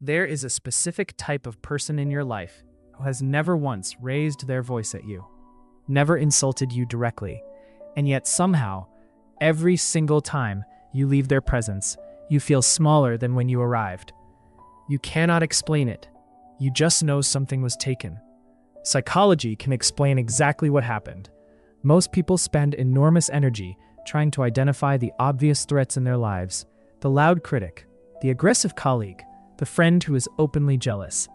There is a specific type of person in your life who has never once raised their voice at you, never insulted you directly, and yet somehow, every single time you leave their presence, you feel smaller than when you arrived. You cannot explain it. You just know something was taken. Psychology can explain exactly what happened. Most people spend enormous energy trying to identify the obvious threats in their lives: the loud critic, the aggressive colleague, the friend who is openly jealous.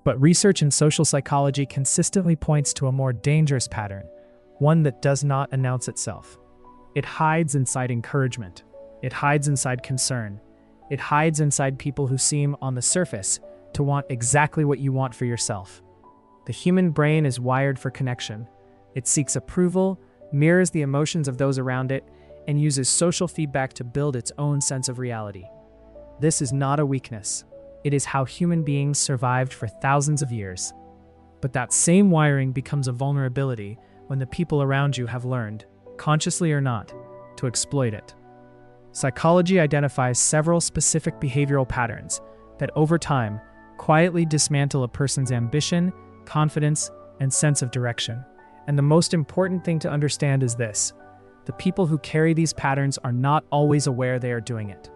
But research in social psychology consistently points to a more dangerous pattern, one that does not announce itself. It hides inside encouragement. It hides inside concern. It hides inside people who seem, on the surface, to want exactly what you want for yourself. The human brain is wired for connection. It seeks approval, mirrors the emotions of those around it, and uses social feedback to build its own sense of reality. This is not a weakness. It is how human beings survived for thousands of years. But that same wiring becomes a vulnerability when the people around you have learned, consciously or not, to exploit it. Psychology identifies several specific behavioral patterns that, over time, quietly dismantle a person's ambition, confidence, and sense of direction. And the most important thing to understand is this: the people who carry these patterns are not always aware they are doing it.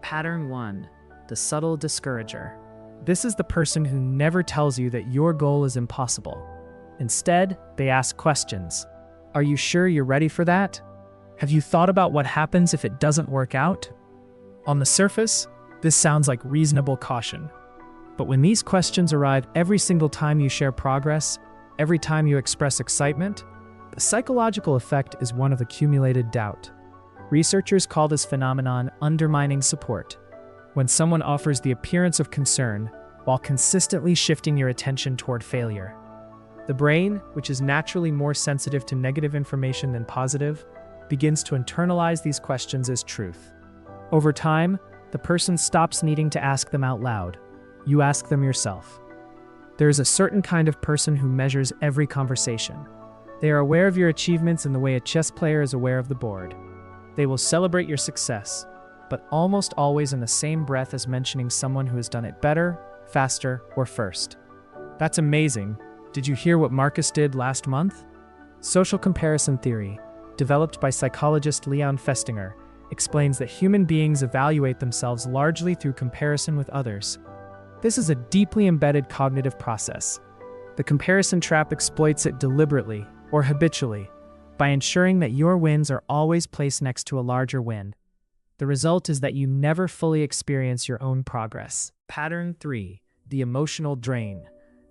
Pattern 1. The Subtle Discourager. This is the person who never tells you that your goal is impossible. Instead, they ask questions. Are you sure you're ready for that? Have you thought about what happens if it doesn't work out? On the surface, this sounds like reasonable caution. But when these questions arrive every single time you share progress, every time you express excitement, the psychological effect is one of accumulated doubt. Researchers call this phenomenon undermining support. When someone offers the appearance of concern while consistently shifting your attention toward failure. The brain, which is naturally more sensitive to negative information than positive, begins to internalize these questions as truth. Over time, the person stops needing to ask them out loud. You ask them yourself. There is a certain kind of person who measures every conversation. They are aware of your achievements in the way a chess player is aware of the board. They will celebrate your success, but almost always in the same breath as mentioning someone who has done it better, faster, or first. That's amazing. Did you hear what Marcus did last month? Social comparison theory, developed by psychologist Leon Festinger, explains that human beings evaluate themselves largely through comparison with others. This is a deeply embedded cognitive process. The comparison trap exploits it deliberately or habitually by ensuring that your wins are always placed next to a larger win. The result is that you never fully experience your own progress. Pattern 3. The emotional drain.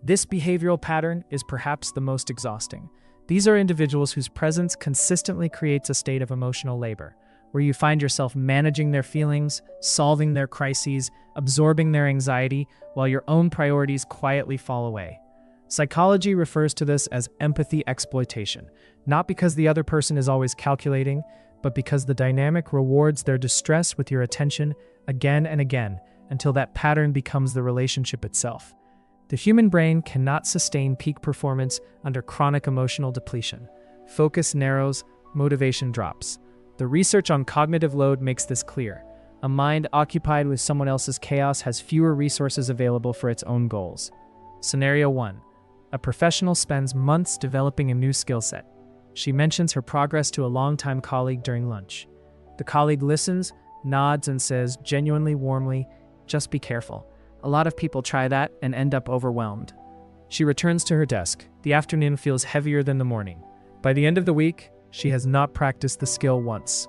This behavioral pattern is perhaps the most exhausting. These are individuals whose presence consistently creates a state of emotional labor, where you find yourself managing their feelings, solving their crises, absorbing their anxiety, while your own priorities quietly fall away. Psychology refers to this as empathy exploitation, not because the other person is always calculating, but because the dynamic rewards their distress with your attention again and again until that pattern becomes the relationship itself. The human brain cannot sustain peak performance under chronic emotional depletion. Focus narrows, motivation drops. The research on cognitive load makes this clear. A mind occupied with someone else's chaos has fewer resources available for its own goals. Scenario 1. A professional spends months developing a new skill set. She mentions her progress to a longtime colleague during lunch. The colleague listens, nods, and says, genuinely warmly, "Just be careful. A lot of people try that and end up overwhelmed." She returns to her desk. The afternoon feels heavier than the morning. By the end of the week, she has not practiced the skill once.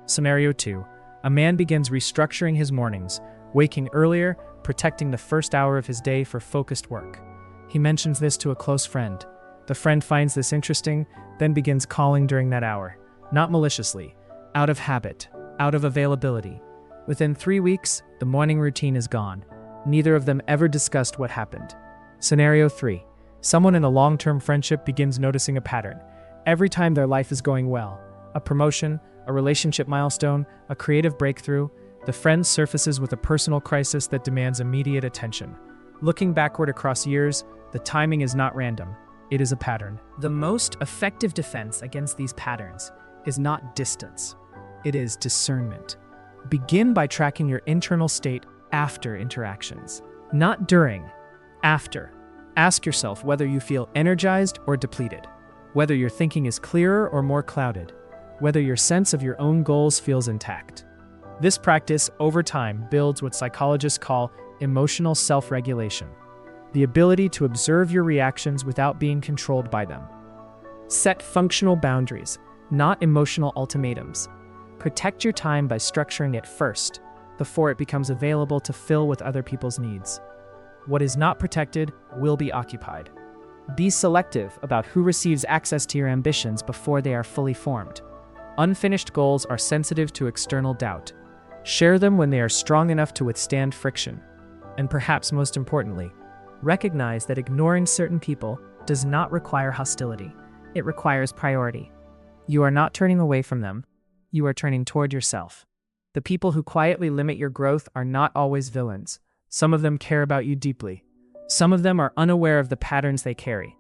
Scenario 2. A man begins restructuring his mornings, waking earlier, protecting the first hour of his day for focused work. He mentions this to a close friend. The friend finds this interesting, then begins calling during that hour. Not maliciously, out of habit, out of availability. Within 3 weeks, the morning routine is gone. Neither of them ever discussed what happened. Scenario 3. Someone in a long-term friendship begins noticing a pattern. Every time their life is going well, a promotion, a relationship milestone, a creative breakthrough, the friend surfaces with a personal crisis that demands immediate attention. Looking backward across years, the timing is not random. It is a pattern. The most effective defense against these patterns is not distance. It is discernment. Begin by tracking your internal state after interactions. Not during, after. Ask yourself whether you feel energized or depleted, whether your thinking is clearer or more clouded, whether your sense of your own goals feels intact. This practice, over time, builds what psychologists call emotional self-regulation, the ability to observe your reactions without being controlled by them. Set functional boundaries, not emotional ultimatums. Protect your time by structuring it first, before it becomes available to fill with other people's needs. What is not protected will be occupied. Be selective about who receives access to your ambitions before they are fully formed. Unfinished goals are sensitive to external doubt. Share them when they are strong enough to withstand friction. And perhaps most importantly, recognize that ignoring certain people does not require hostility. It requires priority. You are not turning away from them. You are turning toward yourself. The people who quietly limit your growth are not always villains. Some of them care about you deeply. Some of them are unaware of the patterns they carry.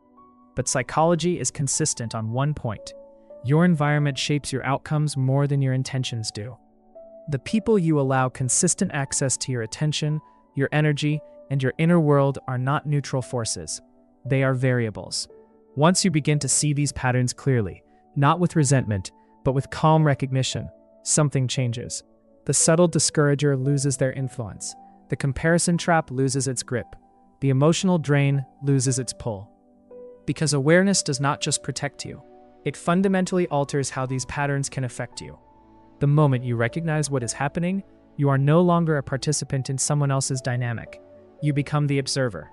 But psychology is consistent on one point. Your environment shapes your outcomes more than your intentions do. The people you allow consistent access to your attention, your energy, and your inner world are not neutral forces. They are variables. Once you begin to see these patterns clearly, not with resentment, but with calm recognition, something changes. The subtle discourager loses their influence. The comparison trap loses its grip. The emotional drain loses its pull. Because awareness does not just protect you, it fundamentally alters how these patterns can affect you. The moment you recognize what is happening, you are no longer a participant in someone else's dynamic. You become the observer.